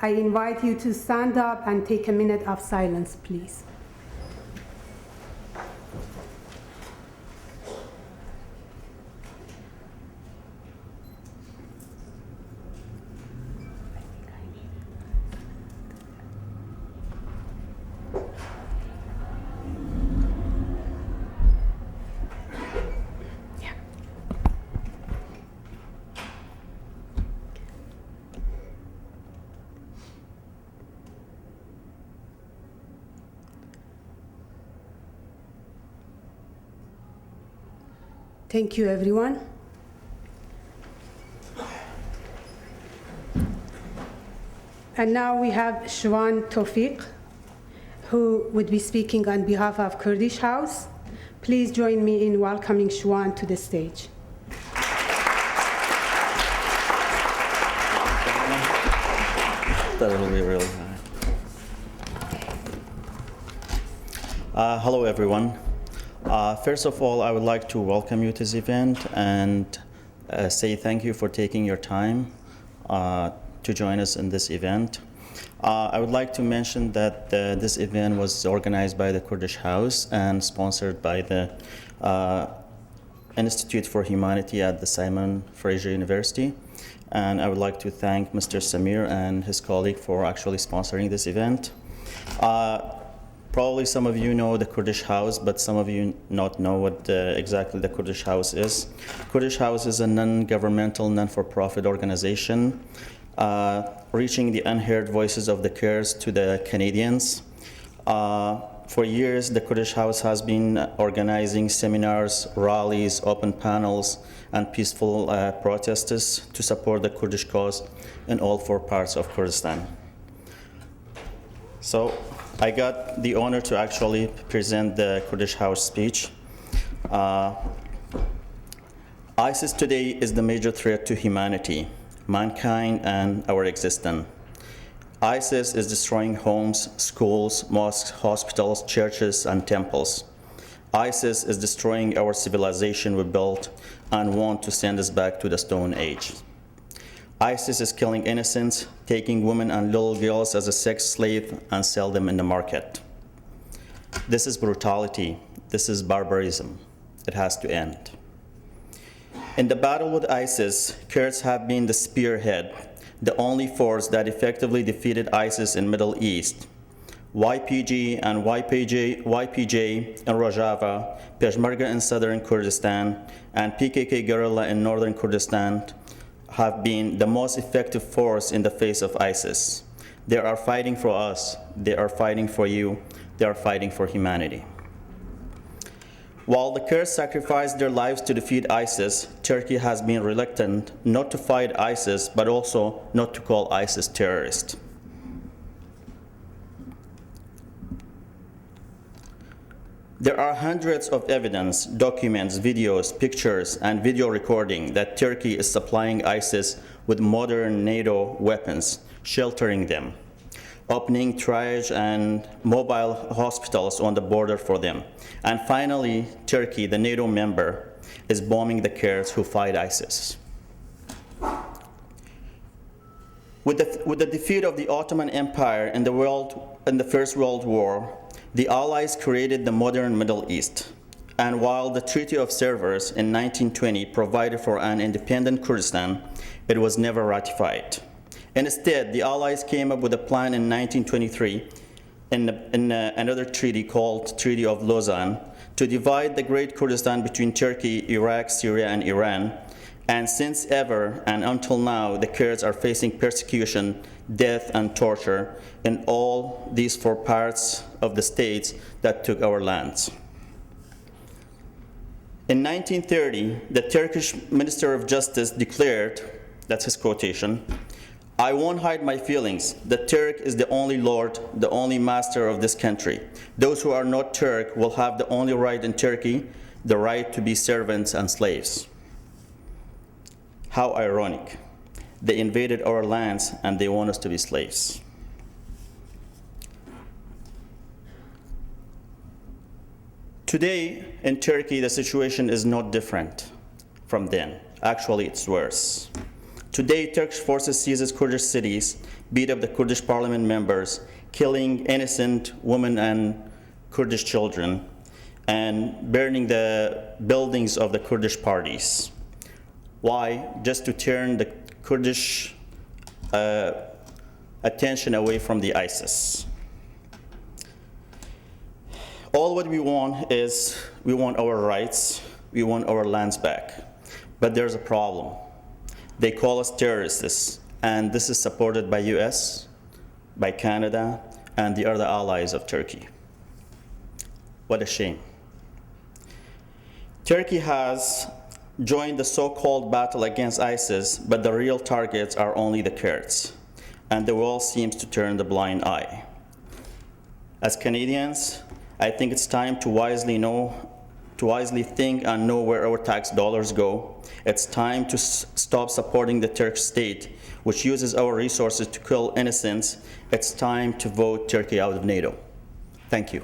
I invite you to stand up and take a minute of silence, please. Thank you, everyone. And now we have Shwan Tofik, who would be speaking on behalf of Kurdish House. Please join me in welcoming Shwan to the stage. That'll be really high. Hello, everyone. First of all, I would like to welcome you to this event and say thank you for taking your time to join us in this event. I would like to mention that this event was organized by the Kurdish House and sponsored by the Institute for Humanity at the Simon Fraser University. And I would like to thank Mr. Samir and his colleague for actually sponsoring this event. Probably some of you know the Kurdish House, but some of you not know what exactly the Kurdish House is. Kurdish House is a non-governmental, non-for-profit organization reaching the unheard voices of the Kurds to the Canadians. For years, the Kurdish House has been organizing seminars, rallies, open panels, and peaceful protests to support the Kurdish cause in all 4 parts of Kurdistan. So I got the honor to actually present the Kurdish House speech. ISIS today is the major threat to humanity, mankind, and our existence. ISIS is destroying homes, schools, mosques, hospitals, churches, and temples. ISIS is destroying our civilization we built and want to send us back to the Stone Age. ISIS is killing innocents, taking women and little girls as a sex slave and sell them in the market. This is brutality. This is barbarism. It has to end. In the battle with ISIS, Kurds have been the spearhead, the only force that effectively defeated ISIS in Middle East. YPG and YPJ in Rojava, Peshmerga in southern Kurdistan, and PKK guerrilla in northern Kurdistan have been the most effective force in the face of ISIS. They are fighting for us. They are fighting for you. They are fighting for humanity. While the Kurds sacrificed their lives to defeat ISIS, Turkey has been reluctant not to fight ISIS, but also not to call ISIS terrorist. There are hundreds of evidence, documents, videos, pictures, and video recording that Turkey is supplying ISIS with modern NATO weapons, sheltering them, opening triage and mobile hospitals on the border for them. And finally, Turkey, the NATO member, is bombing the Kurds who fight ISIS. With the defeat of the Ottoman Empire in the First World War, the Allies created the modern Middle East. And while the Treaty of Sevres in 1920 provided for an independent Kurdistan, it was never ratified. Instead, the Allies came up with a plan in 1923 in another treaty called Treaty of Lausanne to divide the Great Kurdistan between Turkey, Iraq, Syria, and Iran. And since ever and until now, the Kurds are facing persecution, death, and torture in all these 4 parts of the states that took our lands. In 1930, the Turkish Minister of Justice declared, that's his quotation, "I won't hide my feelings. The Turk is the only lord, the only master of this country. Those who are not Turk will have the only right in Turkey, the right to be servants and slaves." How ironic. They invaded our lands and they want us to be slaves. Today in Turkey, the situation is not different from then. Actually, it's worse. Today, Turkish forces seizes Kurdish cities, beat up the Kurdish parliament members, killing innocent women and Kurdish children, and burning the buildings of the Kurdish parties. Why? Just to turn the Kurdish attention away from the ISIS. All what we want is, we want our rights, we want our lands back. But there's a problem. They call us terrorists, and this is supported by US, by Canada, and the other allies of Turkey. What a shame. Turkey has joined the so-called battle against ISIS, but the real targets are only the Kurds, and the world seems to turn the blind eye. As Canadians, I think it's time to wisely think and know where our tax dollars go. It's time to stop supporting the Turkish state, which uses our resources to kill innocents. It's time to vote Turkey out of NATO. Thank you.